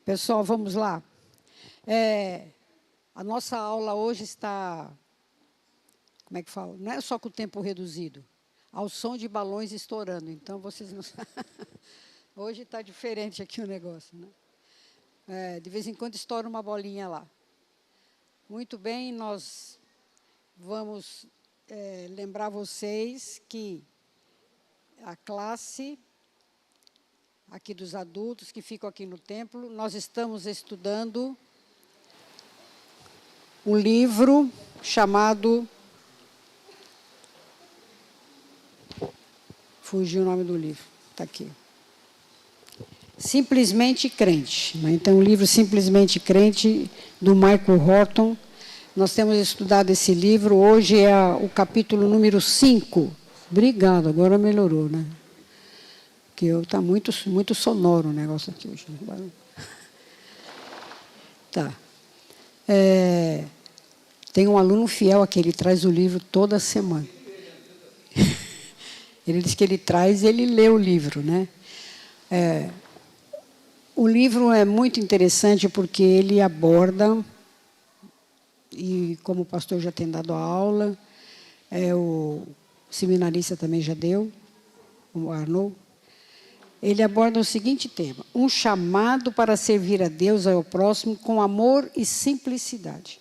Pessoal, vamos lá. A nossa aula hoje está, como é que fala? Não é só com o tempo reduzido, ao som de balões estourando. Então, vocês não hoje está diferente aqui o negócio, né? De vez em quando estoura uma bolinha lá. Muito bem, nós vamos lembrar vocês que a classe aqui dos adultos que ficam aqui no templo, nós estamos estudando um livro chamado... Fugiu o nome do livro, está aqui. Simplesmente Crente. Né? Então, o livro Simplesmente Crente, do Michael Horton. Nós temos estudado esse livro, hoje é o capítulo número 5. Obrigado, agora melhorou, né? Porque está muito sonoro o negócio aqui hoje. Tá. Tem um aluno fiel aqui, ele traz o livro toda semana. Ele diz que ele traz e ele lê o livro, né? O livro é muito interessante porque ele aborda, e como o pastor já tem dado a aula, o seminarista também já deu, o Arnold, ele aborda o seguinte tema: um chamado para servir a Deus e ao próximo com amor e simplicidade.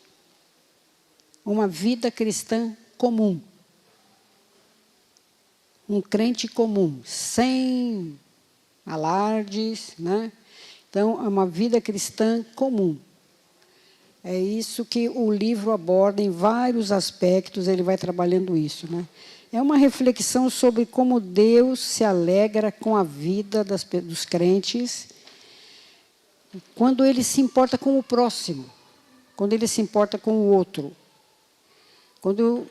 Uma vida cristã comum. Um crente comum, sem alardes, né? Então, é uma vida cristã comum. É isso que o livro aborda em vários aspectos, ele vai trabalhando isso, né? É uma reflexão sobre como Deus se alegra com a vida dos crentes quando ele se importa com o próximo, quando ele se importa com o outro. Quando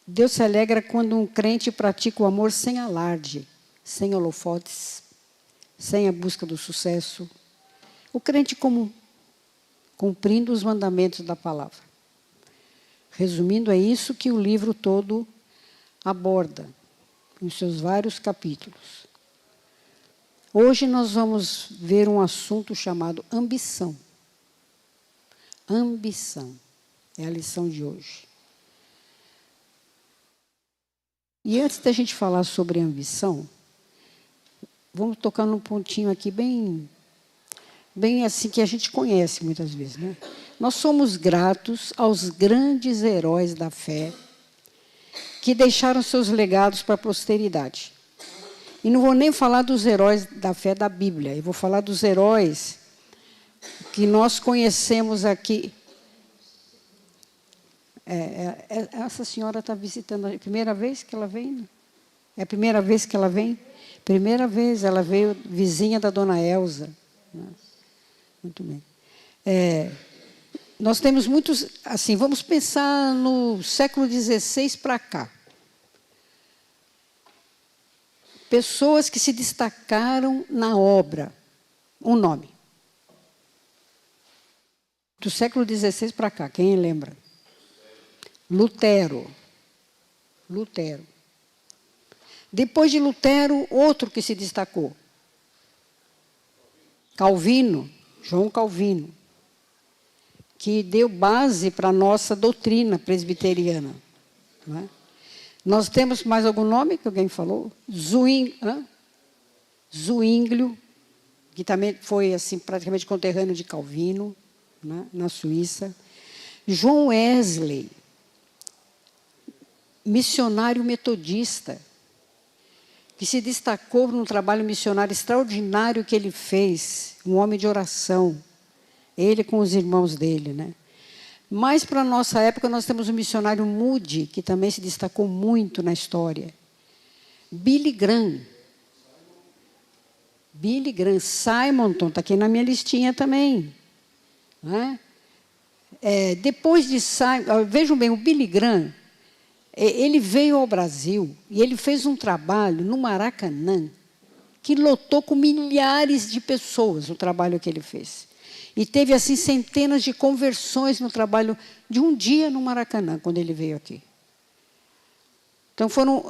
Deus se alegra quando um crente pratica o amor sem alarde, sem holofotes, sem a busca do sucesso. O crente comum, cumprindo os mandamentos da palavra. Resumindo, é isso que o livro todo aborda, em seus vários capítulos. Hoje nós vamos ver um assunto chamado ambição. Ambição é a lição de hoje. E antes da gente falar sobre ambição, vamos tocar num pontinho aqui bem assim que a gente conhece muitas vezes, né? Nós somos gratos aos grandes heróis da fé que deixaram seus legados para a posteridade. E não vou nem falar dos heróis da fé da Bíblia, eu vou falar dos heróis que nós conhecemos aqui. Essa senhora está visitando, a primeira vez que ela vem? É a primeira vez que ela vem? Primeira vez, ela veio vizinha da dona Elza. Muito bem. Nós temos muitos, assim, vamos pensar no século XVI para cá. Pessoas que se destacaram na obra. Um nome. Do século XVI para cá, quem lembra? Lutero. Depois de Lutero, outro que se destacou. Calvino, João Calvino, que deu base para a nossa doutrina presbiteriana. Não é? Nós temos mais algum nome que alguém falou? Zwinglio, que também foi assim, praticamente conterrâneo de Calvino, né, na Suíça. John Wesley, missionário metodista, que se destacou num trabalho missionário extraordinário que ele fez, um homem de oração, ele com os irmãos dele, né? Mas, para a nossa época, nós temos o missionário Moody, que também se destacou muito na história. Billy Graham, Simonton, está aqui na minha listinha também. Né? Depois de Simonton, vejam bem, o Billy Graham, ele veio ao Brasil e ele fez um trabalho no Maracanã que lotou com milhares de pessoas o trabalho que ele fez. E teve, assim, centenas de conversões no trabalho de um dia no Maracanã, quando ele veio aqui. Então, foram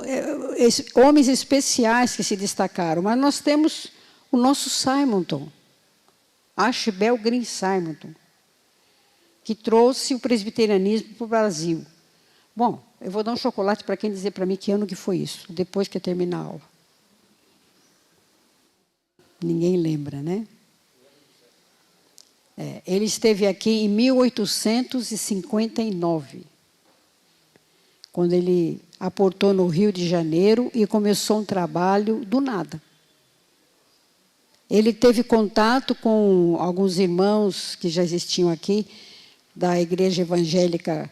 homens especiais que se destacaram. Mas nós temos o nosso Simonton, Ashbel Green Simonton, que trouxe o presbiterianismo para o Brasil. Bom, eu vou dar um chocolate para quem dizer para mim que ano que foi isso, depois que eu terminar a aula. Ninguém lembra, né? Ele esteve aqui em 1859, quando ele aportou no Rio de Janeiro e começou um trabalho do nada. Ele teve contato com alguns irmãos que já existiam aqui, da igreja evangélica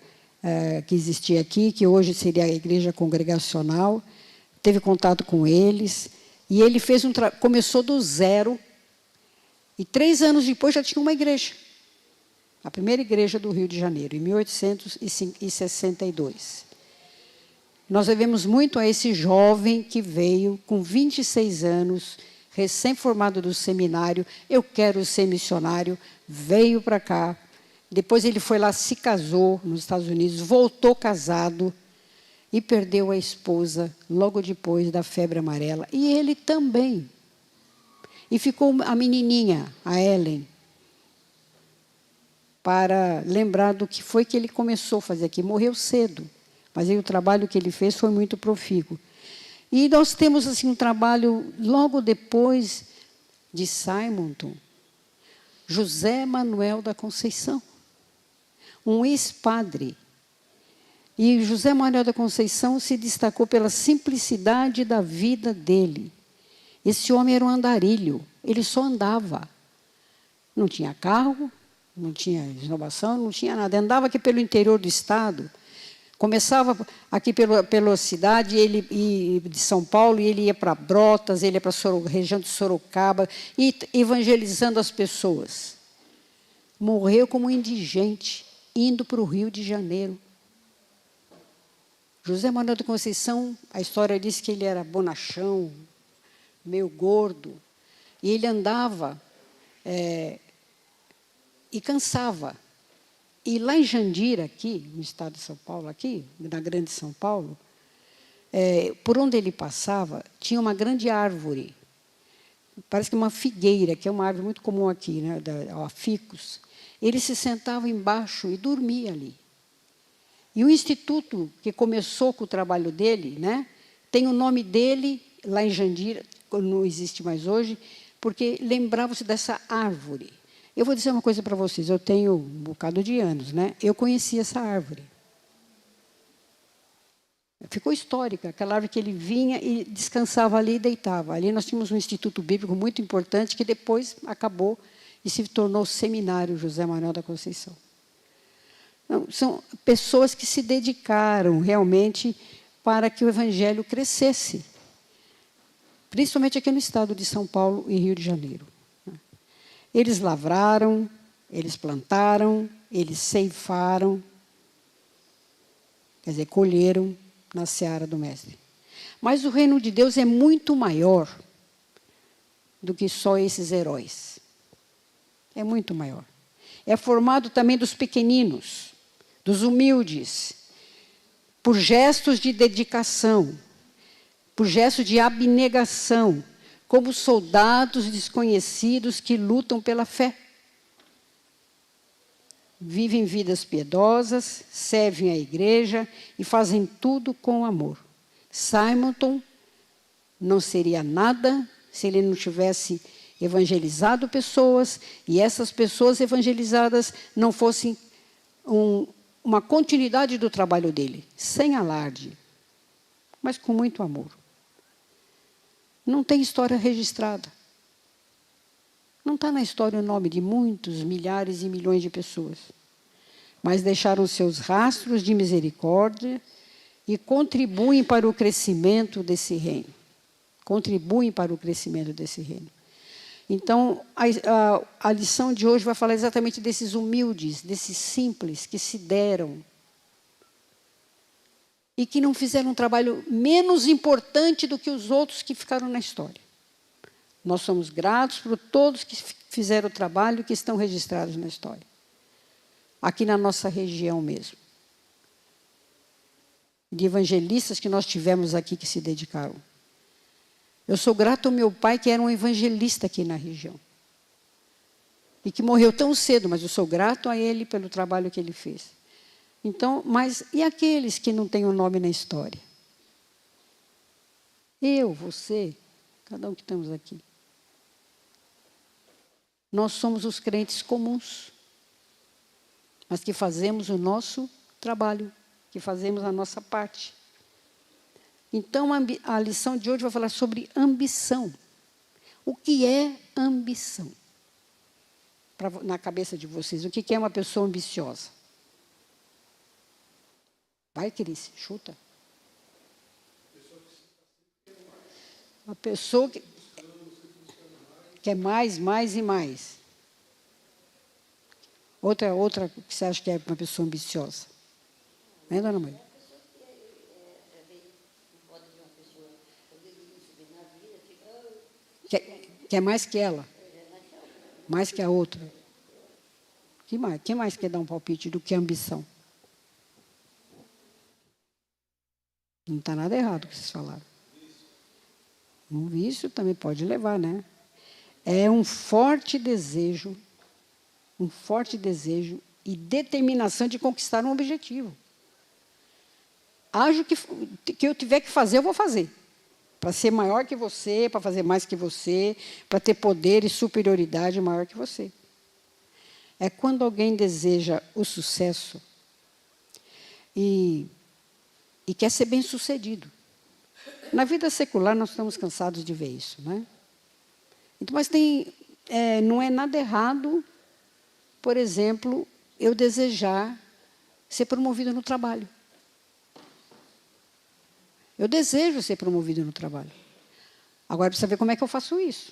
que existia aqui, que hoje seria a igreja congregacional. Teve contato com eles, e ele começou do zero, e 3 anos depois já tinha uma igreja. A primeira igreja do Rio de Janeiro, em 1862. Nós devemos muito a esse jovem que veio com 26 anos, recém-formado do seminário. Eu quero ser missionário, veio para cá. Depois ele foi lá, se casou nos Estados Unidos, voltou casado e perdeu a esposa logo depois da febre amarela. E ele também. E ficou a menininha, a Ellen, para lembrar do que foi que ele começou a fazer aqui. Morreu cedo, mas aí o trabalho que ele fez foi muito profícuo. E nós temos assim, um trabalho, logo depois de Simonton, José Manuel da Conceição, um ex-padre. E José Manuel da Conceição se destacou pela simplicidade da vida dele. Esse homem era um andarilho, ele só andava. Não tinha carro, não tinha esnobação, não tinha nada. Andava aqui pelo interior do estado, começava aqui pela cidade de São Paulo, e ele ia para Brotas, ele ia para a região de Sorocaba, e evangelizando as pessoas. Morreu como indigente, indo para o Rio de Janeiro. José Manuel da Conceição, a história diz que ele era bonachão, meio gordo, e ele andava e cansava. E lá em Jandira, aqui, no estado de São Paulo, aqui, na grande São Paulo, por onde ele passava, tinha uma grande árvore, parece que uma figueira, que é uma árvore muito comum aqui, né, a ficus. Ele se sentava embaixo e dormia ali. E o instituto que começou com o trabalho dele, né, tem o nome dele lá em Jandira, não existe mais hoje, porque lembrava-se dessa árvore. Eu vou dizer uma coisa para vocês, eu tenho um bocado de anos, né? Eu conheci essa árvore. Ficou histórica, aquela árvore que ele vinha e descansava ali e deitava. Ali nós tínhamos um instituto bíblico muito importante, que depois acabou e se tornou Seminário José Manuel da Conceição. Não, são pessoas que se dedicaram realmente para que o evangelho crescesse, principalmente aqui no estado de São Paulo e Rio de Janeiro. Eles lavraram, eles plantaram, eles ceifaram, quer dizer, colheram na seara do Mestre. Mas o reino de Deus é muito maior do que só esses heróis. É muito maior. É formado também dos pequeninos, dos humildes, por gestos de dedicação, por gestos de abnegação, como soldados desconhecidos que lutam pela fé. Vivem vidas piedosas, servem à igreja e fazem tudo com amor. Simonton não seria nada se ele não tivesse evangelizado pessoas, e essas pessoas evangelizadas não fossem uma continuidade do trabalho dele, sem alarde, mas com muito amor. Não tem história registrada. Não está na história o nome de muitos, milhares e milhões de pessoas. Mas deixaram seus rastros de misericórdia e contribuem para o crescimento desse reino. Contribuem para o crescimento desse reino. Então, a lição de hoje vai falar exatamente desses humildes, desses simples que se deram e que não fizeram um trabalho menos importante do que os outros que ficaram na história. Nós somos gratos por todos que fizeram o trabalho e que estão registrados na história. Aqui na nossa região mesmo. De evangelistas que nós tivemos aqui que se dedicaram. Eu sou grato ao meu pai, que era um evangelista aqui na região. e que morreu tão cedo, mas eu sou grato a ele pelo trabalho que ele fez. Então, mas e aqueles que não têm o nome na história? Eu, você, cada um que estamos aqui. Nós somos os crentes comuns, mas que fazemos o nosso trabalho, que fazemos a nossa parte. Então, a lição de hoje vai falar sobre ambição. O que é ambição? Na cabeça de vocês, o que é uma pessoa ambiciosa? Vai, Cris, chuta. Uma pessoa que quer mais, mais e mais. Outra que você acha que é uma pessoa ambiciosa? Né, dona Maria? Quer mais que ela? Mais que a outra? Quem mais quer dar um palpite do que ambição? Não está nada errado o que vocês falaram. Um vício também pode levar, né? É um forte desejo e determinação de conquistar um objetivo. Haja o que eu tiver que fazer, eu vou fazer. Para ser maior que você, para fazer mais que você, para ter poder e superioridade maior que você. É quando alguém deseja o sucesso e quer ser bem-sucedido. Na vida secular, nós estamos cansados de ver isso, né? Então, mas não é nada errado, por exemplo, eu desejar ser promovido no trabalho. Eu desejo ser promovido no trabalho. Agora, precisa ver como é que eu faço isso.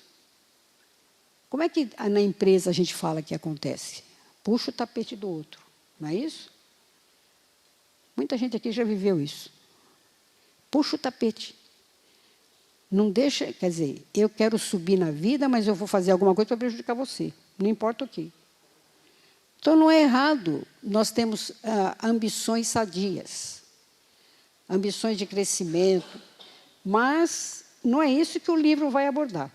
Como é que na empresa a gente fala que acontece? Puxa o tapete do outro, não é isso? Muita gente aqui já viveu isso. Puxa o tapete. Não deixa, quer dizer, eu quero subir na vida, mas eu vou fazer alguma coisa para prejudicar você. Não importa o quê. Então, não é errado. Nós temos ambições sadias, ambições de crescimento, mas não é isso que o livro vai abordar.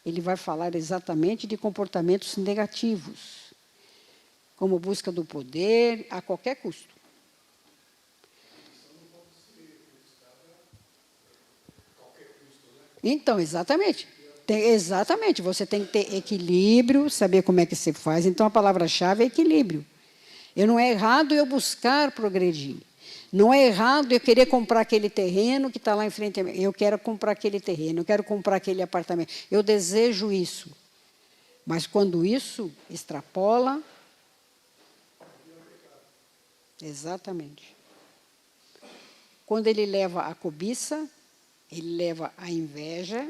Ele vai falar exatamente de comportamentos negativos, como busca do poder a qualquer custo. Então, exatamente. Exatamente, você tem que ter equilíbrio, saber como é que se faz. Então, a palavra-chave é equilíbrio. Não é errado eu buscar progredir. Não é errado eu querer comprar aquele terreno que está lá em frente a mim. Eu quero comprar aquele terreno, eu quero comprar aquele apartamento. Eu desejo isso. Mas quando isso extrapola... Exatamente. Quando ele leva a cobiça, ele leva a inveja,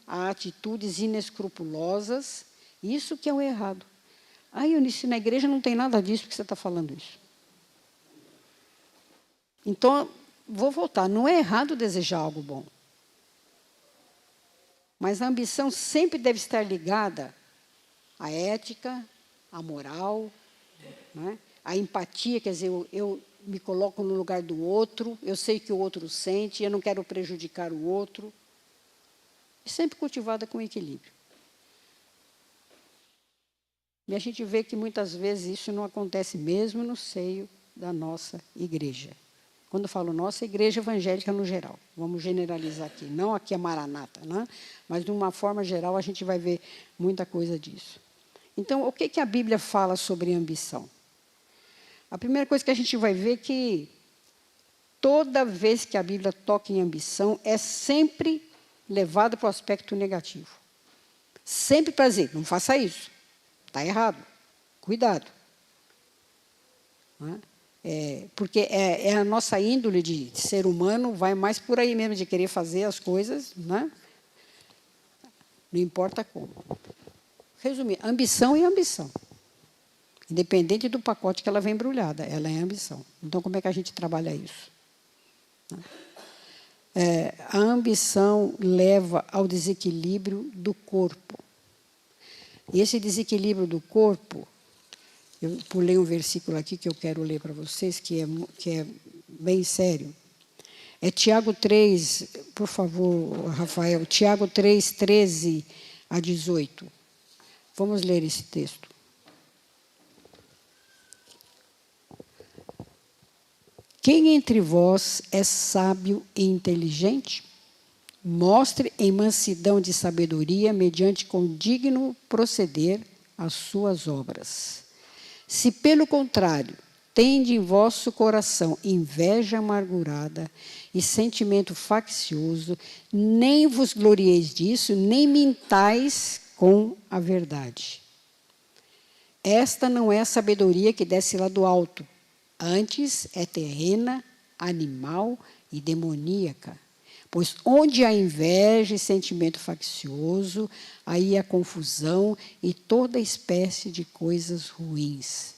a atitudes inescrupulosas, isso que é o errado. Eunice, na igreja não tem nada disso, porque você está falando isso. Então, vou voltar, não é errado desejar algo bom. Mas a ambição sempre deve estar ligada à ética, à moral, né? À empatia, quer dizer, eu me coloco no lugar do outro, eu sei que o outro sente, eu não quero prejudicar o outro. Sempre cultivada com equilíbrio. E a gente vê que muitas vezes isso não acontece mesmo no seio da nossa igreja. Quando eu falo nossa, igreja evangélica no geral. Vamos generalizar aqui. Não aqui a Maranata, né? Mas de uma forma geral a gente vai ver muita coisa disso. Então, o que a Bíblia fala sobre ambição? A primeira coisa que a gente vai ver é que toda vez que a Bíblia toca em ambição, é sempre levada para o aspecto negativo. Sempre para dizer, não faça isso. Está errado. Cuidado. Não é? Porque é a nossa índole de ser humano, vai mais por aí mesmo, de querer fazer as coisas, né? Não importa como. Resumir, ambição é ambição. Independente do pacote que ela vem embrulhada, ela é ambição. Então, como é que a gente trabalha isso? A ambição leva ao desequilíbrio do corpo. E esse desequilíbrio do corpo, eu pulei um versículo aqui que eu quero ler para vocês, que é bem sério. É Tiago 3, por favor, Rafael, Tiago 3, 13 a 18. Vamos ler esse texto. Quem entre vós é sábio e inteligente? Mostre em mansidão de sabedoria, mediante condigno proceder, as suas obras. Se, pelo contrário, tende em vosso coração inveja amargurada e sentimento faccioso, nem vos glorieis disso, nem mintais com a verdade. Esta não é a sabedoria que desce lá do alto, antes é terrena, animal e demoníaca. Pois onde há inveja e sentimento faccioso, aí há confusão e toda espécie de coisas ruins.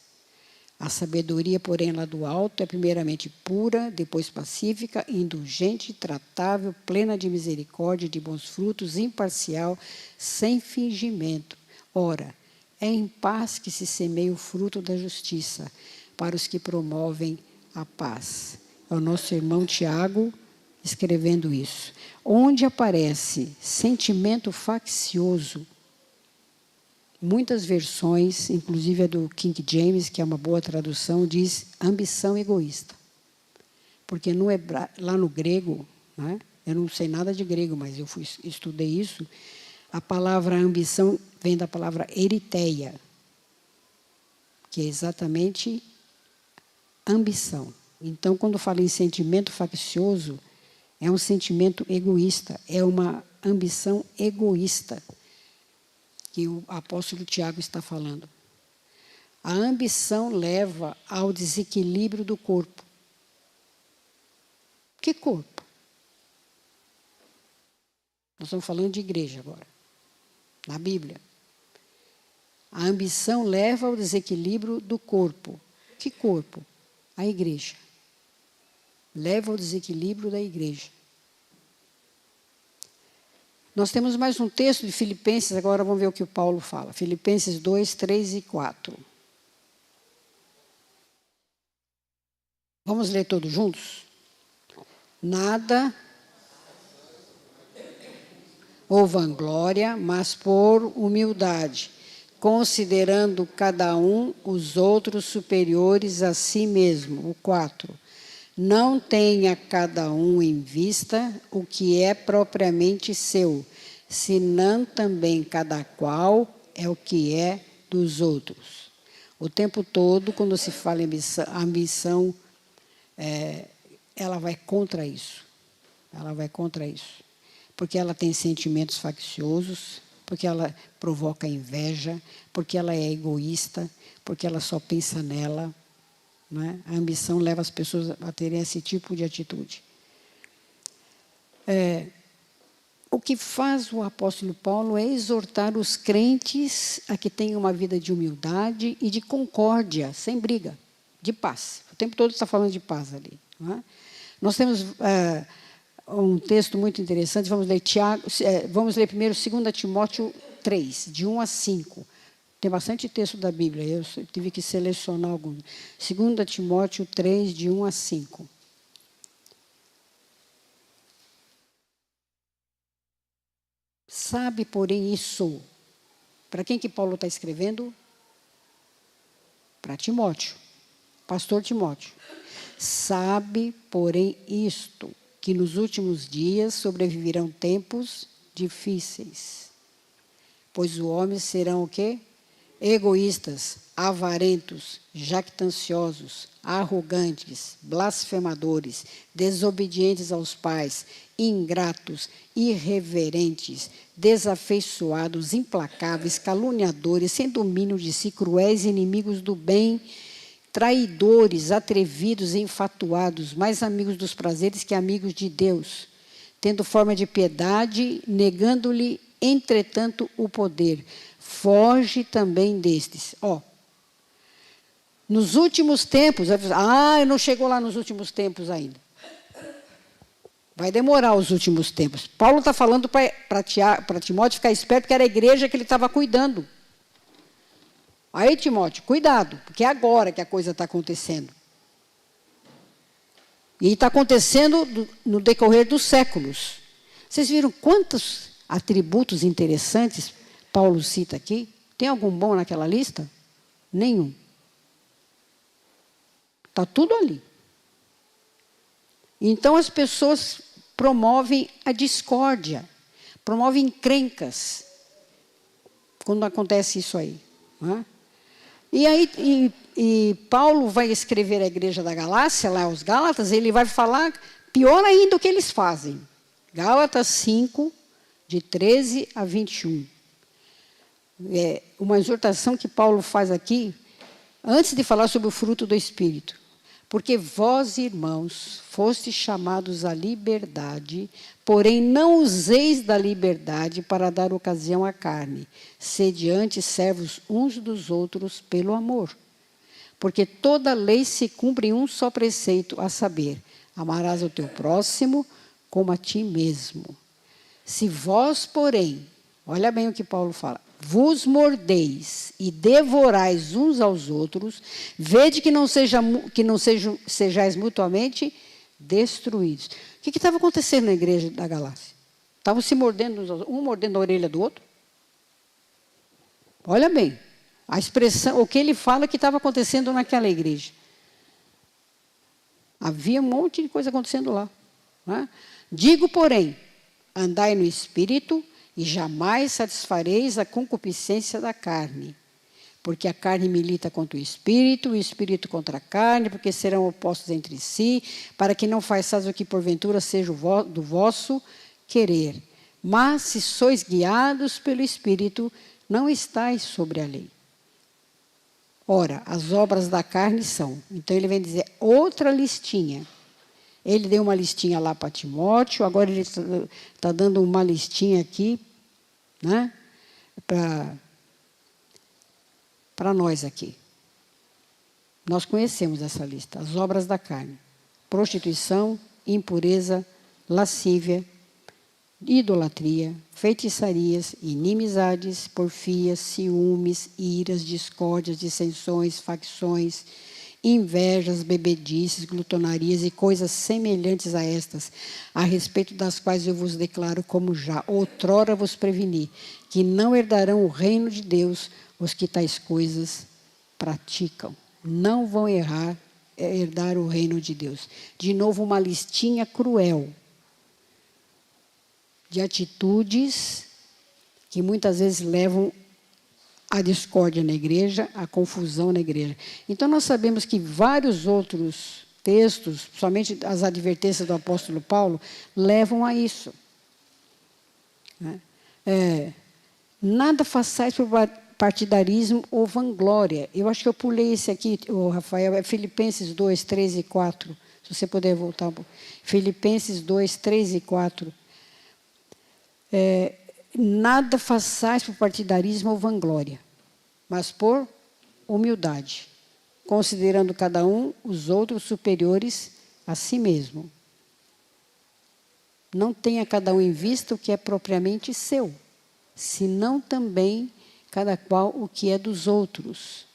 A sabedoria, porém, lá do alto é primeiramente pura, depois pacífica, indulgente, tratável, plena de misericórdia e de bons frutos, imparcial, sem fingimento. Ora, é em paz que se semeia o fruto da justiça, para os que promovem a paz. É o nosso irmão Tiago escrevendo isso. Onde aparece sentimento faccioso, muitas versões, inclusive a do King James, que é uma boa tradução, diz ambição egoísta. Porque lá no grego, né, eu não sei nada de grego, mas eu estudei isso, a palavra ambição vem da palavra eritheia, que é exatamente ambição. Então, quando fala em sentimento faccioso, é um sentimento egoísta, é uma ambição egoísta que o apóstolo Tiago está falando. A ambição leva ao desequilíbrio do corpo. Que corpo? Nós estamos falando de igreja agora, na Bíblia. A ambição leva ao desequilíbrio do corpo. Que corpo? A igreja. Leva ao desequilíbrio da igreja. Nós temos mais um texto de Filipenses, agora vamos ver o que o Paulo fala. Filipenses 2, 3 e 4. Vamos ler todos juntos? Nada ou vanglória, mas por humildade, considerando cada um os outros superiores a si mesmo. O 4. Não tenha cada um em vista o que é propriamente seu, senão também cada qual é o que é dos outros. O tempo todo, quando se fala em ambição, a ambição, ela vai contra isso. Ela vai contra isso. Porque ela tem sentimentos facciosos, porque ela provoca inveja, porque ela é egoísta, porque ela só pensa nela. Não é? A ambição leva as pessoas a terem esse tipo de atitude. O que faz o apóstolo Paulo é exortar os crentes a que tenham uma vida de humildade e de concórdia, sem briga, de paz. O tempo todo está falando de paz ali. Não é? Nós temos um texto muito interessante, vamos ler primeiro 2 Timóteo 3, de 1 a 5. Tem bastante texto da Bíblia, eu tive que selecionar alguns. 2 Timóteo 3, de 1 a 5. Sabe, porém, isso. Para quem que Paulo está escrevendo? Para Timóteo, pastor Timóteo. Sabe, porém, isto, que nos últimos dias sobreviverão tempos difíceis. Pois os homens serão o quê? Egoístas, avarentos, jactanciosos, arrogantes, blasfemadores, desobedientes aos pais, ingratos, irreverentes, desafeiçoados, implacáveis, caluniadores, sem domínio de si, cruéis, inimigos do bem, traidores, atrevidos, enfatuados, mais amigos dos prazeres que amigos de Deus, tendo forma de piedade, negando-lhe, entretanto, o poder. Foge também destes. Nos últimos tempos, não chegou lá nos últimos tempos ainda. Vai demorar os últimos tempos. Paulo está falando para Timóteo ficar esperto, porque era a igreja que ele estava cuidando. Aí, Timóteo, cuidado, porque é agora que a coisa está acontecendo. E está acontecendo no decorrer dos séculos. Vocês viram quantos atributos interessantes Paulo cita aqui? Tem algum bom naquela lista? Nenhum. Está tudo ali. Então as pessoas promovem a discórdia, promovem encrencas quando acontece isso aí. Né? E aí Paulo vai escrever à igreja da Galácia, lá aos Gálatas, ele vai falar pior ainda o que eles fazem. Gálatas 5, de 13 a 21. É uma exortação que Paulo faz aqui, antes de falar sobre o fruto do Espírito. Porque vós, irmãos, fostes chamados à liberdade, porém não useis da liberdade para dar ocasião à carne. Sede antes servos uns dos outros pelo amor. Porque toda lei se cumpre em um só preceito, a saber, amarás o teu próximo como a ti mesmo. Se vós, porém, olha bem o que Paulo fala, vos mordeis e devorais uns aos outros, vede que não sejais mutuamente destruídos. O que estava acontecendo na igreja da Galácia? Estavam se mordendo, um mordendo a orelha do outro? Olha bem, a expressão, o que ele fala que estava acontecendo naquela igreja. Havia um monte de coisa acontecendo lá. Né? Digo, porém, andai no Espírito e jamais satisfareis a concupiscência da carne. Porque a carne milita contra o Espírito contra a carne, porque serão opostos entre si, para que não façais o que porventura seja do vosso querer. Mas se sois guiados pelo Espírito, não estáis sobre a lei. Ora, as obras da carne são. Então ele vem dizer outra listinha. Ele deu uma listinha lá para Timóteo, agora ele está dando uma listinha aqui, né, para nós aqui. Nós conhecemos essa lista. As obras da carne. Prostituição, impureza, lascívia, idolatria, feitiçarias, inimizades, porfias, ciúmes, iras, discórdias, dissensões, facções, invejas, bebedices, glutonarias e coisas semelhantes a estas, a respeito das quais eu vos declaro, como já outrora vos preveni, que não herdarão o reino de Deus os que tais coisas praticam. Não vão herdar o reino de Deus. De novo, uma listinha cruel de atitudes que muitas vezes levam à discórdia na igreja, à confusão na igreja. Então, nós sabemos que vários outros textos, somente as advertências do apóstolo Paulo, levam a isso. Né? Nada façais por partidarismo ou vanglória. Eu acho que eu pulei esse aqui, Rafael, é Filipenses 2, 3 e 4. Se você puder voltar um pouco. Filipenses 2, 3 e 4. Nada façais por partidarismo ou vanglória, mas por humildade, considerando cada um os outros superiores a si mesmo. Não tenha cada um em vista o que é propriamente seu, senão também cada qual o que é dos outros.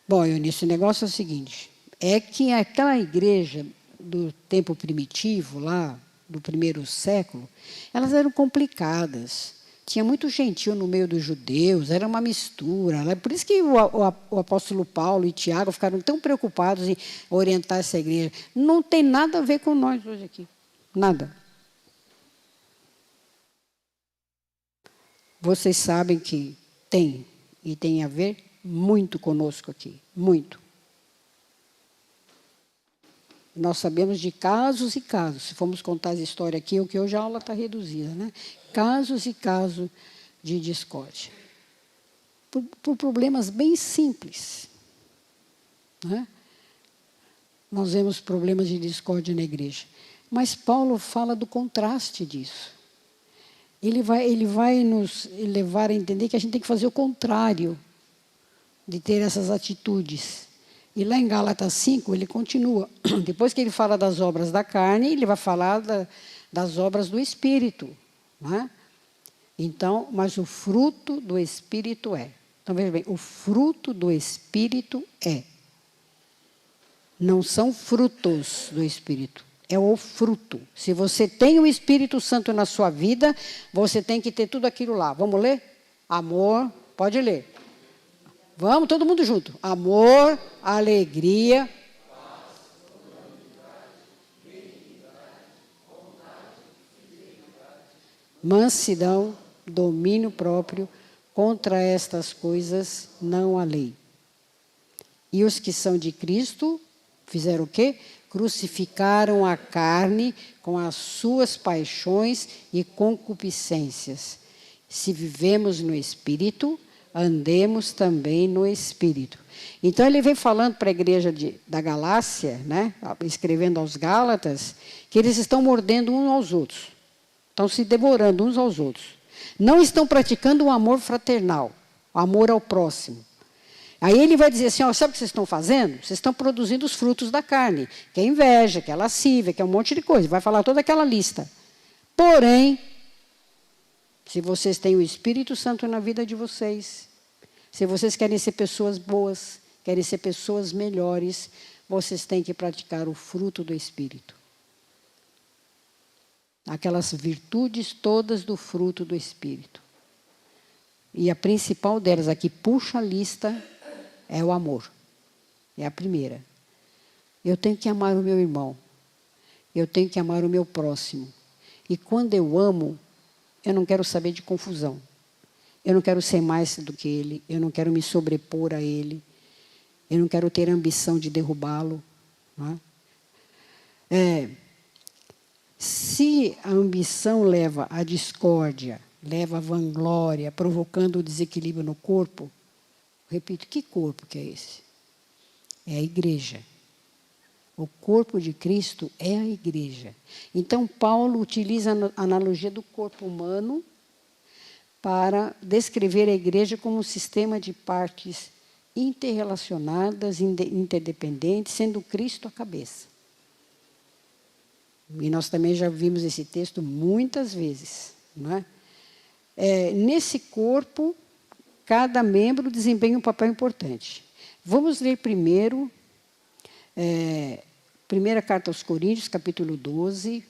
Bom, Eunice, o negócio é o seguinte, é que aquela igreja do tempo primitivo lá, do primeiro século, elas eram complicadas. Tinha muito gentio no meio dos judeus, era uma mistura. Por isso que o apóstolo Paulo e Tiago ficaram tão preocupados em orientar essa igreja. Não tem nada a ver com nós hoje aqui. Nada. Vocês sabem que tem, e tem a ver muito conosco aqui. Muito. Nós sabemos de casos e casos. Se formos contar a história aqui, o que hoje a aula está reduzida, né? Casos e casos de discórdia. Por problemas bem simples. Né? Nós vemos problemas de discórdia na igreja. Mas Paulo fala do contraste disso. Ele vai nos levar a entender que a gente tem que fazer o contrário de ter essas atitudes. E lá em Gálatas 5, ele continua. Depois que ele fala das obras da carne, ele vai falar das obras do Espírito. Não é? Então, mas o fruto do Espírito é. Então, veja bem, o fruto do Espírito é. Não são frutos do Espírito, É o fruto. Se você tem o Espírito Santo na sua vida, você tem que ter tudo aquilo lá. Vamos ler? Amor, pode ler. Vamos, todo mundo junto. Amor, alegria, mansidão, domínio próprio. Contra estas coisas não há lei. E os que são de Cristo fizeram o quê? Crucificaram a carne com as suas paixões e concupiscências. Se vivemos no Espírito, andemos também no Espírito. Então ele vem falando para a igreja da Galácia, né, escrevendo aos Gálatas, que eles estão mordendo uns aos outros. Estão se devorando uns aos outros. Não estão praticando o amor fraternal, o amor ao próximo. Aí ele vai dizer assim, ó, sabe o que vocês estão fazendo? Vocês estão produzindo os frutos da carne, que é inveja, que é lascívia, que é um monte de coisa. Vai falar toda aquela lista. Porém, se vocês têm o Espírito Santo na vida de vocês, se vocês querem ser pessoas boas, querem ser pessoas melhores, vocês têm que praticar o fruto do Espírito. Aquelas virtudes todas do fruto do Espírito. E a principal delas, a que puxa a lista, é o amor. É a primeira. Eu tenho que amar o meu irmão. Eu tenho que amar o meu próximo. E quando eu amo, eu não quero saber de confusão. Eu não quero ser mais do que ele. Eu não quero me sobrepor a ele. Eu não quero ter ambição de derrubá-lo. Não é? Se a ambição leva à discórdia, leva à vanglória, provocando o desequilíbrio no corpo, repito, que corpo que é esse? É a igreja. O corpo de Cristo é a igreja. Então, Paulo utiliza a analogia do corpo humano para descrever a igreja como um sistema de partes interrelacionadas, interdependentes, sendo Cristo a cabeça. E nós também já vimos esse texto muitas vezes. Não é? Nesse corpo, cada membro desempenha um papel importante. Vamos ler primeiro, primeira carta aos Coríntios, capítulo 12,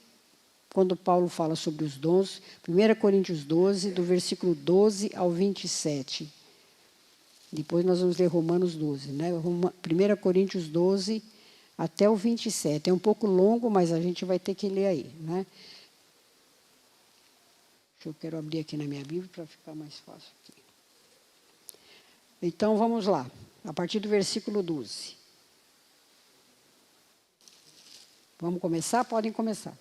quando Paulo fala sobre os dons. 1 Coríntios 12, do versículo 12 ao 27. Depois nós vamos ler Romanos 12. Né? 1 Coríntios 12, até o 27. É um pouco longo, mas a gente vai ter que ler aí. Né? Eu quero abrir aqui na minha Bíblia para ficar mais fácil aqui. Então, vamos lá. A partir do versículo 12. Vamos começar? Podem começar.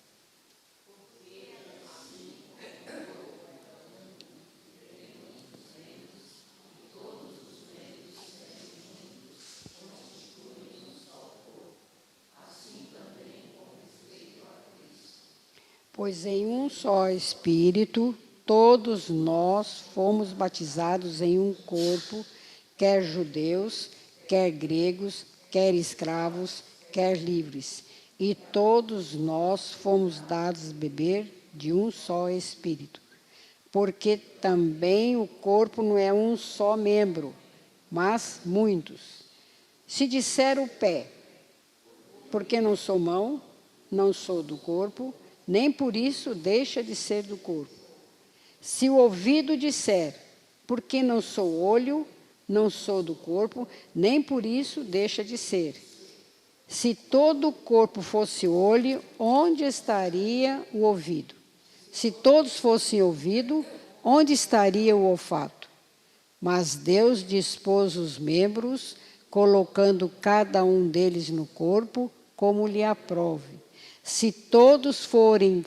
Pois em um só Espírito, todos nós fomos batizados em um corpo, quer judeus, quer gregos, quer escravos, quer livres. E todos nós fomos dados a beber de um só Espírito. Porque também o corpo não é um só membro, mas muitos. Se disser o pé, porque não sou mão, não sou do corpo, nem por isso deixa de ser do corpo. Se o ouvido disser, porque não sou olho, não sou do corpo, nem por isso deixa de ser. Se todo o corpo fosse olho, onde estaria o ouvido? Se todos fossem ouvido, onde estaria o olfato? Mas Deus dispôs os membros, colocando cada um deles no corpo, como lhe aprove. Se todos forem,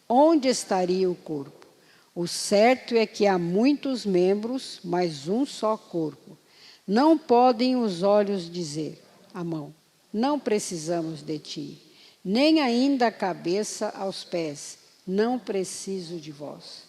onde estaria o corpo? O certo é que há muitos membros, mas um só corpo. Não podem os olhos dizer à mão, não precisamos de ti, nem ainda a cabeça aos pés, não preciso de vós.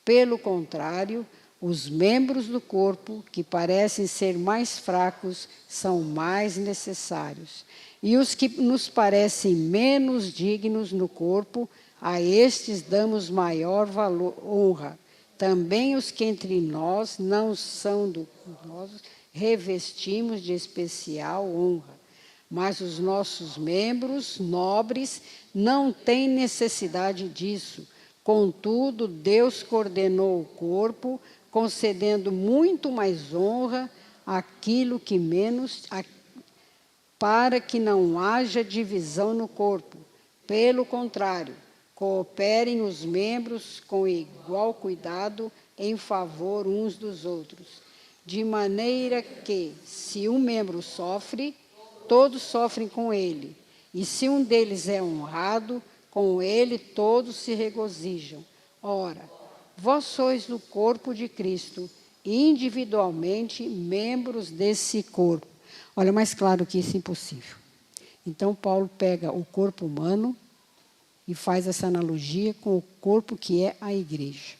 Pelo contrário, os membros do corpo, que parecem ser mais fracos, são mais necessários. E os que nos parecem menos dignos no corpo, a estes damos maior valor, honra. Também os que entre nós não são do nós, revestimos de especial honra. Mas os nossos membros nobres não têm necessidade disso. Contudo, Deus coordenou o corpo, concedendo muito mais honra àquilo que menos, para que não haja divisão no corpo. Pelo contrário, cooperem os membros com igual cuidado em favor uns dos outros, de maneira que, se um membro sofre, todos sofrem com ele, e se um deles é honrado, com ele todos se regozijam. Ora, vós sois o corpo de Cristo, individualmente membros desse corpo. Olha, mais claro que isso é impossível. Então, Paulo pega o corpo humano e faz essa analogia com o corpo que é a igreja.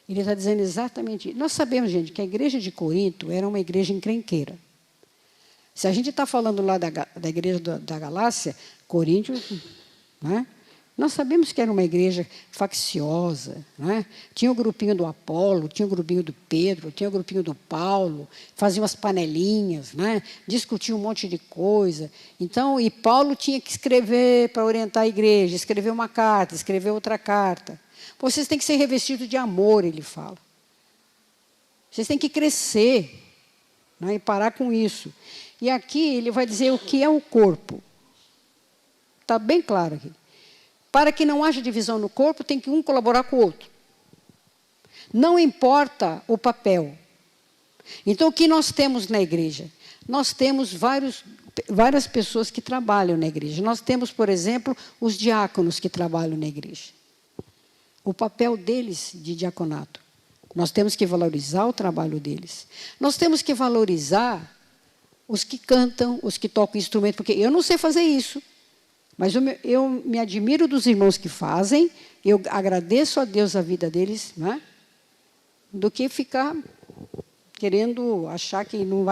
Ele está dizendo exatamente isso. Nós sabemos, gente, que a igreja de Corinto era uma igreja encrenqueira. Se a gente está falando lá da igreja da Galácia, Corinto, né? Nós sabemos que era uma igreja facciosa, né? Tinha o grupinho do Apolo, tinha o grupinho do Pedro, tinha o grupinho do Paulo, faziam as panelinhas, né? Discutiam um monte de coisa. Então, e Paulo tinha que escrever para orientar a igreja, escrever uma carta, escrever outra carta. Vocês têm que ser revestidos de amor, ele fala. Vocês têm que crescer, né? E parar com isso. E aqui ele vai dizer o que é o corpo. Está bem claro aqui. Para que não haja divisão no corpo, tem que um colaborar com o outro. Não importa o papel. Então, o que nós temos na igreja? Nós temos várias pessoas que trabalham na igreja. Nós temos, por exemplo, os diáconos que trabalham na igreja. O papel deles de diaconato. Nós temos que valorizar o trabalho deles. Nós temos que valorizar os que cantam, os que tocam instrumento, porque eu não sei fazer isso. Mas eu me admiro dos irmãos que fazem, eu agradeço a Deus a vida deles, né? Do que ficar querendo achar que não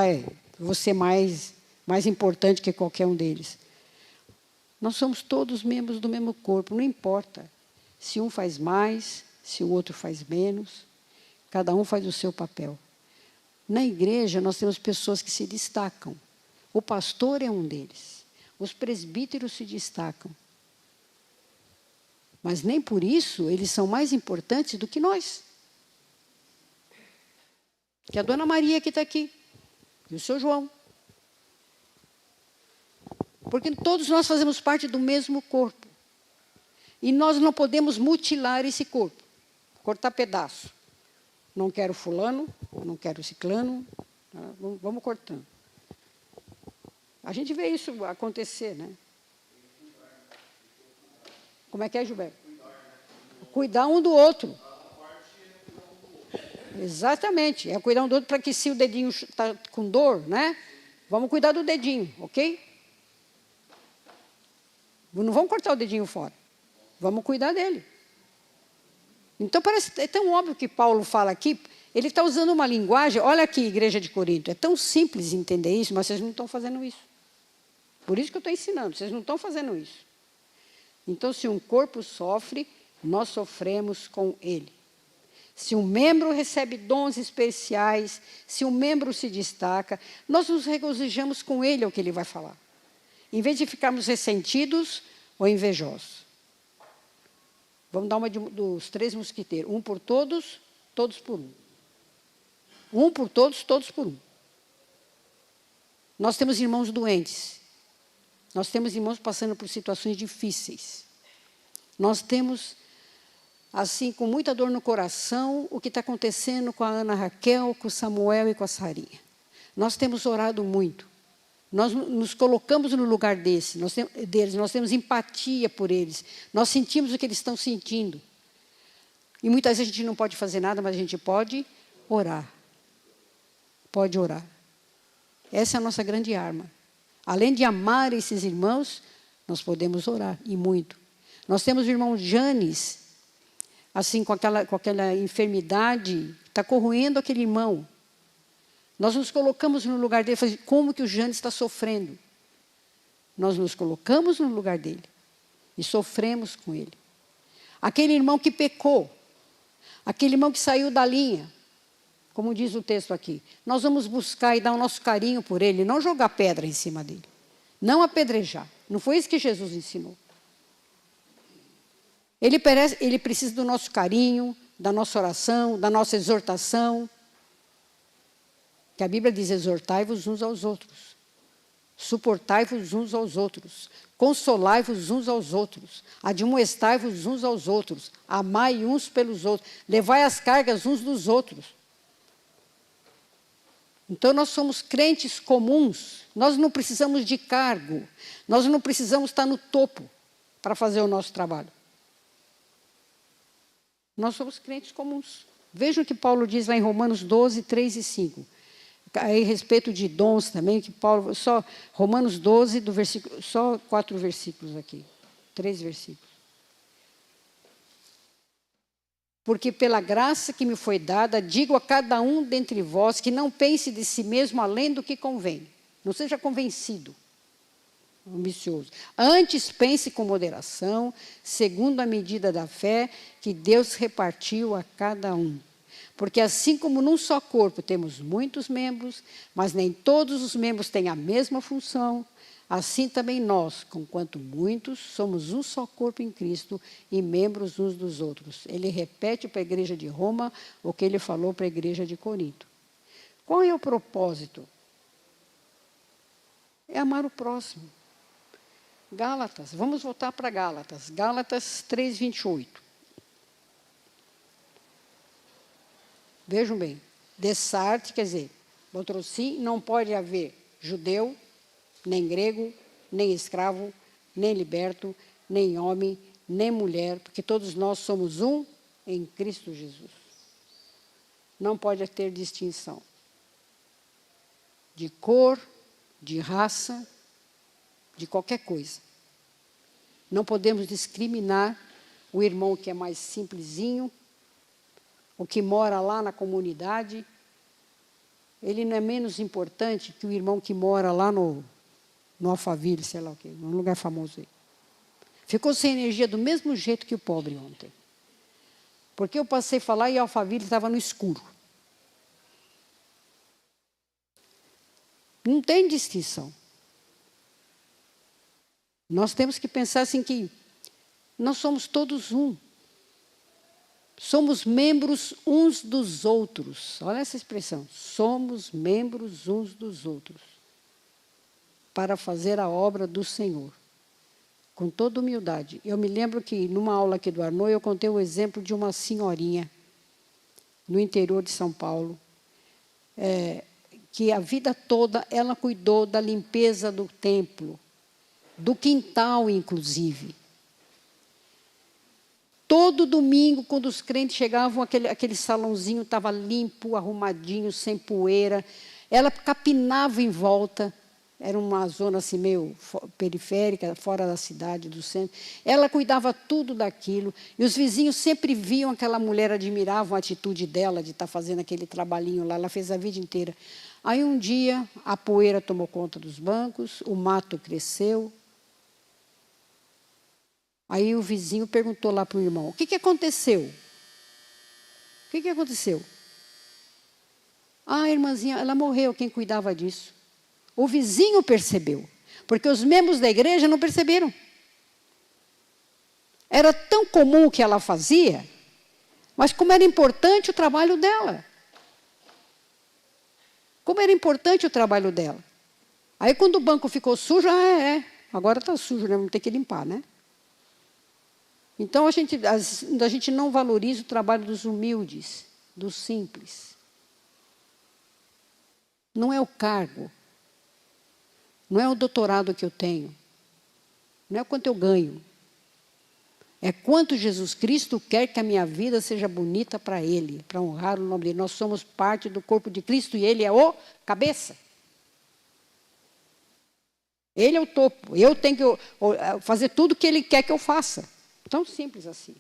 vou ser mais importante que qualquer um deles. Nós somos todos membros do mesmo corpo, não importa se um faz mais, se o outro faz menos, cada um faz o seu papel. Na igreja, nós temos pessoas que se destacam. O pastor é um deles. Os presbíteros se destacam. Mas nem por isso eles são mais importantes do que nós. Que a dona Maria que está aqui. E o seu João. Porque todos nós fazemos parte do mesmo corpo. E nós não podemos mutilar esse corpo. Cortar pedaço. Não quero fulano, não quero ciclano. Vamos cortando. A gente vê isso acontecer, né? Como é, Gilberto? Cuidar um do outro. Exatamente. É cuidar um do outro para que, se o dedinho está com dor, né? Vamos cuidar do dedinho, ok? Não vamos cortar o dedinho fora. Vamos cuidar dele. Então, é tão óbvio que Paulo fala aqui. Ele está usando uma linguagem. Olha aqui, igreja de Corinto. É tão simples entender isso, mas vocês não estão fazendo isso. Por isso que eu estou ensinando, vocês não estão fazendo isso. Então, se um corpo sofre, nós sofremos com ele. Se um membro recebe dons especiais, se um membro se destaca, nós nos regozijamos com ele, é o que ele vai falar. Em vez de ficarmos ressentidos ou invejosos. Vamos dar uma dos 3 mosquiteiros. Um por todos, todos por um. Um por todos, todos por um. Nós temos irmãos doentes. Nós temos irmãos passando por situações difíceis. Nós temos, assim, com muita dor no coração, o que está acontecendo com a Ana Raquel, com o Samuel e com a Sarinha. Nós temos orado muito. Nós nos colocamos no lugar deles, nós temos empatia por eles. Nós sentimos o que eles estão sentindo. E muitas vezes a gente não pode fazer nada, mas a gente pode orar. Pode orar. Essa é a nossa grande arma. Além de amar esses irmãos, nós podemos orar, e muito. Nós temos o irmão Janes, assim, com aquela enfermidade, está corroendo aquele irmão. Nós nos colocamos no lugar dele, falamos, como que o Janes está sofrendo? Nós nos colocamos no lugar dele e sofremos com ele. Aquele irmão que pecou, aquele irmão que saiu da linha, como diz o texto aqui, nós vamos buscar e dar o nosso carinho por ele, não jogar pedra em cima dele. Não apedrejar. Não foi isso que Jesus ensinou. Ele precisa do nosso carinho, da nossa oração, da nossa exortação. Que a Bíblia diz, exortai-vos uns aos outros. Suportai-vos uns aos outros. Consolai-vos uns aos outros. Admoestai-vos uns aos outros. Amai uns pelos outros. Levai as cargas uns dos outros. Então, nós somos crentes comuns. Nós não precisamos de cargo. Nós não precisamos estar no topo para fazer o nosso trabalho. Nós somos crentes comuns. Vejam o que Paulo diz lá em Romanos 12, 3 e 5. A respeito de dons também, que Paulo... Romanos 12, só 4 versículos aqui. 3 versículos. Porque pela graça que me foi dada, digo a cada um dentre vós que não pense de si mesmo além do que convém. Não seja convencido, ambicioso. Antes pense com moderação, segundo a medida da fé que Deus repartiu a cada um. Porque assim como num só corpo temos muitos membros, mas nem todos os membros têm a mesma função, assim também nós, conquanto muitos, somos um só corpo em Cristo e membros uns dos outros. Ele repete para a igreja de Roma o que ele falou para a igreja de Corinto. Qual é o propósito? É amar o próximo. Gálatas, vamos voltar para Gálatas. Gálatas 3, 28. Vejam bem, dessarte, quer dizer, outro sim, não pode haver judeu, nem grego, nem escravo, nem liberto, nem homem, nem mulher, porque todos nós somos um em Cristo Jesus. Não pode ter distinção de cor, de raça, de qualquer coisa. Não podemos discriminar o irmão que é mais simplesinho, o que mora lá na comunidade. Ele não é menos importante que o irmão que mora lá no Alphaville, sei lá o quê, num lugar famoso aí. Ficou sem energia do mesmo jeito que o pobre ontem. Porque eu passei a falar e Alphaville estava no escuro. Não tem distinção. Nós temos que pensar assim que nós somos todos um. Somos membros uns dos outros. Olha essa expressão. Somos membros uns dos outros. Para fazer a obra do Senhor. Com toda humildade. Eu me lembro que, numa aula aqui do Arnaud, eu contei o exemplo de uma senhorinha no interior de São Paulo, que a vida toda ela cuidou da limpeza do templo, do quintal, inclusive. Todo domingo, quando os crentes chegavam, aquele salãozinho estava limpo, arrumadinho, sem poeira. Ela capinava em volta. Era uma zona assim meio periférica, fora da cidade, do centro. Ela cuidava tudo daquilo. E os vizinhos sempre viam aquela mulher, admiravam a atitude dela de estar fazendo aquele trabalhinho lá. Ela fez a vida inteira. Aí, um dia, a poeira tomou conta dos bancos, o mato cresceu. Aí o vizinho perguntou lá para o irmão, o que aconteceu? O que aconteceu? Ah, a irmãzinha, ela morreu, quem cuidava disso? O vizinho percebeu, porque os membros da igreja não perceberam. Era tão comum o que ela fazia, mas como era importante o trabalho dela. Como era importante o trabalho dela. Aí quando o banco ficou sujo, agora está sujo, né? Vamos ter que limpar, né? Então, a gente não valoriza o trabalho dos humildes, dos simples. Não é o cargo, não é o doutorado que eu tenho, não é quanto eu ganho. É quanto Jesus Cristo quer que a minha vida seja bonita para Ele, para honrar o nome dEle. Nós somos parte do corpo de Cristo e Ele é o cabeça. Ele é o topo. Eu tenho que fazer tudo o que Ele quer que eu faça. Tão simples assim.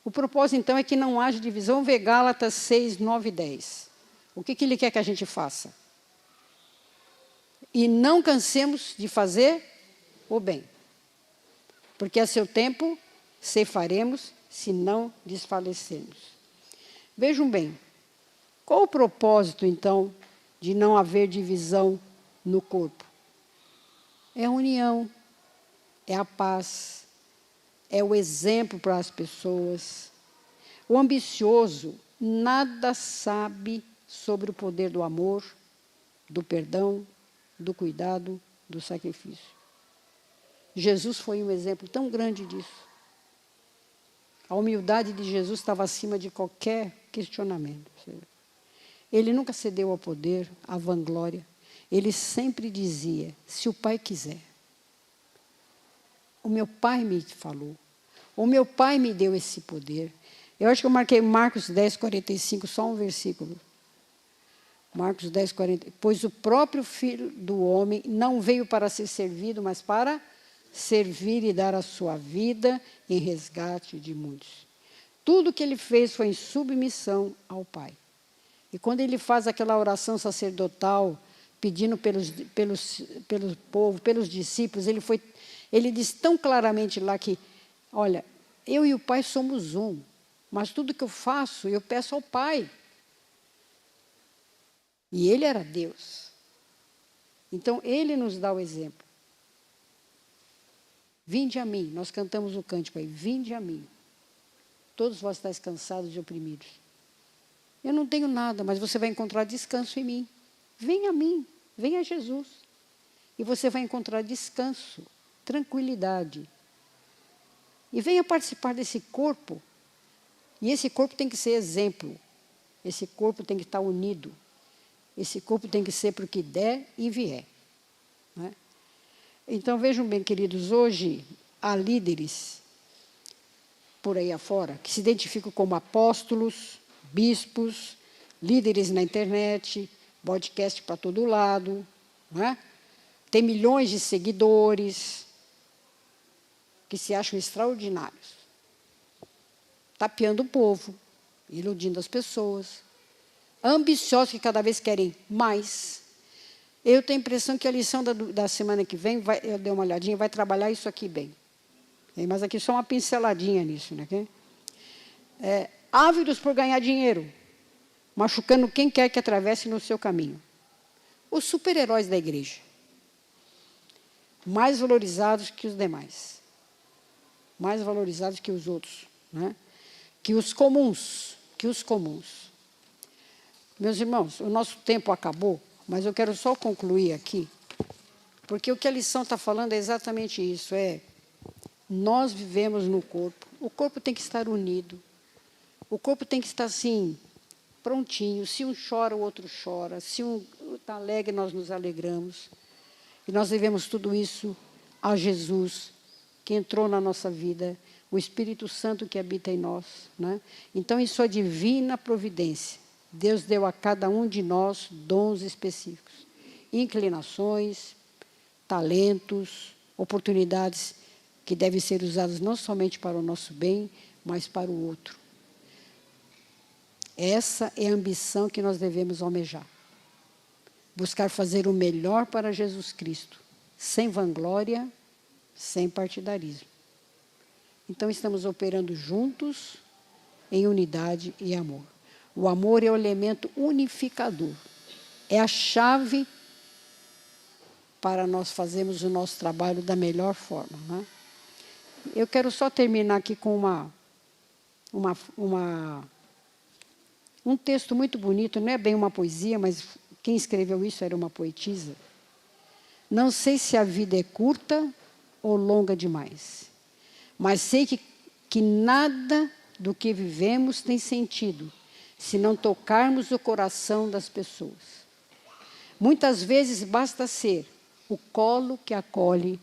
O propósito, então, é que não haja divisão. Vamos ver Gálatas 6, 9 e 10. O que Ele quer que a gente faça? E não cansemos de fazer o bem. Porque a seu tempo ceifaremos, se não desfalecermos. Vejam bem, qual o propósito, então, de não haver divisão no corpo? É a união, é a paz, é o exemplo para as pessoas. O ambicioso nada sabe sobre o poder do amor, do perdão, do cuidado, do sacrifício. Jesus foi um exemplo tão grande disso. A humildade de Jesus estava acima de qualquer questionamento. Ele nunca cedeu ao poder, à vanglória. Ele sempre dizia, se o Pai quiser. O meu Pai me falou. O meu Pai me deu esse poder. Eu acho que eu marquei Marcos 10, 45, só um versículo. Marcos 10, 40. Pois o próprio Filho do Homem não veio para ser servido, mas para servir e dar a sua vida em resgate de muitos. Tudo que ele fez foi em submissão ao Pai. E quando ele faz aquela oração sacerdotal, pedindo pelo povo, pelos discípulos, ele diz tão claramente lá que, olha, eu e o Pai somos um, mas tudo que eu faço, eu peço ao Pai. E ele era Deus. Então, ele nos dá o exemplo. Vinde a mim, nós cantamos o cântico aí, vinde a mim. Todos vós estáis cansados e oprimidos. Eu não tenho nada, mas você vai encontrar descanso em mim. Venha a mim, venha a Jesus. E você vai encontrar descanso, tranquilidade. E venha participar desse corpo. E esse corpo tem que ser exemplo. Esse corpo tem que estar unido. Esse corpo tem que ser para o que der e vier. Né? Então, vejam bem, queridos, hoje há líderes por aí afora que se identificam como apóstolos, bispos, líderes na internet, podcast para todo lado, né? Tem milhões de seguidores que se acham extraordinários, tapeando o povo, iludindo as pessoas, ambiciosos que cada vez querem mais. Eu tenho a impressão que a lição da semana que vem, eu dei uma olhadinha, vai trabalhar isso aqui bem. Mas aqui só uma pinceladinha nisso. Né? Ávidos por ganhar dinheiro, machucando quem quer que atravesse no seu caminho. Os super-heróis da igreja, mais valorizados que os demais, mais valorizados que os outros, né? que os comuns. Meus irmãos, o nosso tempo acabou, mas eu quero só concluir aqui, porque o que a lição está falando é exatamente isso, nós vivemos no corpo, o corpo tem que estar unido, o corpo tem que estar assim, prontinho, se um chora, o outro chora, se um está alegre, nós nos alegramos, e nós devemos tudo isso a Jesus, que entrou na nossa vida, o Espírito Santo que habita em nós. Né? Então, em sua divina providência, Deus deu a cada um de nós dons específicos, inclinações, talentos, oportunidades que devem ser usadas não somente para o nosso bem, mas para o outro. Essa é a ambição que nós devemos almejar. Buscar fazer o melhor para Jesus Cristo, sem vanglória, sem partidarismo. Então, estamos operando juntos, em unidade e amor. O amor é o elemento unificador. É a chave para nós fazermos o nosso trabalho da melhor forma. Né? Eu quero só terminar aqui com um texto muito bonito, não é bem uma poesia, mas quem escreveu isso era uma poetisa. Não sei se a vida é curta ou longa demais, mas sei que nada do que vivemos tem sentido se não tocarmos o coração das pessoas. Muitas vezes basta ser o colo que acolhe,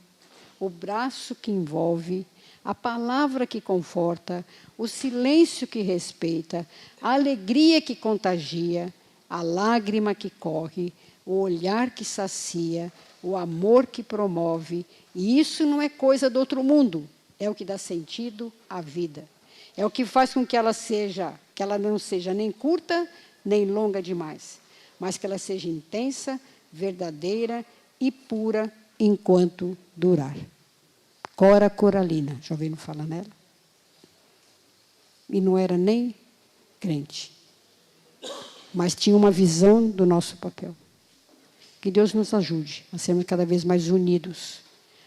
o braço que envolve, a palavra que conforta, o silêncio que respeita, a alegria que contagia, a lágrima que corre, o olhar que sacia, o amor que promove. E isso não é coisa do outro mundo, é o que dá sentido à vida. É o que faz com que ela não seja nem curta, nem longa demais, mas que ela seja intensa, verdadeira e pura enquanto durar. Cora Coralina, já ouviram falar nela? E não era nem crente, mas tinha uma visão do nosso papel. Que Deus nos ajude a sermos cada vez mais unidos,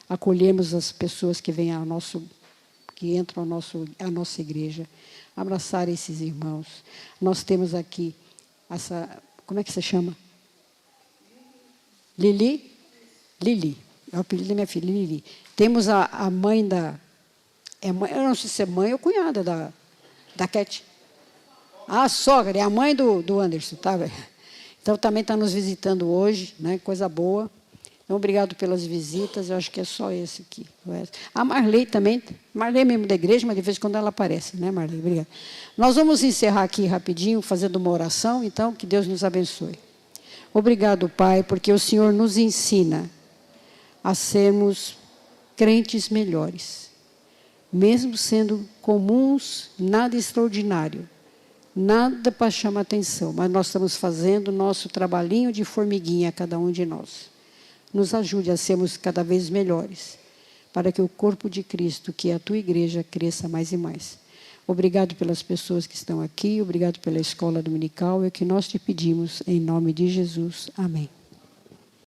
acolhermos as pessoas que vêm que entram à nossa igreja, abraçar esses irmãos. Nós temos aqui como é que se chama? Lili? Lili, é o apelido da minha filha, Lili. Temos a mãe eu não sei se é mãe ou cunhada da Cat. A sogra, é a mãe do Anderson, tá? Então, também está nos visitando hoje, né? Coisa boa. Então, obrigado pelas visitas, eu acho que é só esse aqui. A Marley também, Marley é mesmo da igreja, mas de vez em quando ela aparece, né, Marley? Obrigada. Nós vamos encerrar aqui rapidinho, fazendo uma oração, então, que Deus nos abençoe. Obrigado, Pai, porque o Senhor nos ensina a sermos crentes melhores, mesmo sendo comuns, nada extraordinário, nada para chamar atenção, mas nós estamos fazendo o nosso trabalhinho de formiguinha, cada um de nós. Nos ajude a sermos cada vez melhores, para que o corpo de Cristo, que é a tua igreja, cresça mais e mais. Obrigado pelas pessoas que estão aqui, obrigado pela escola dominical, é o que nós te pedimos, em nome de Jesus. Amém.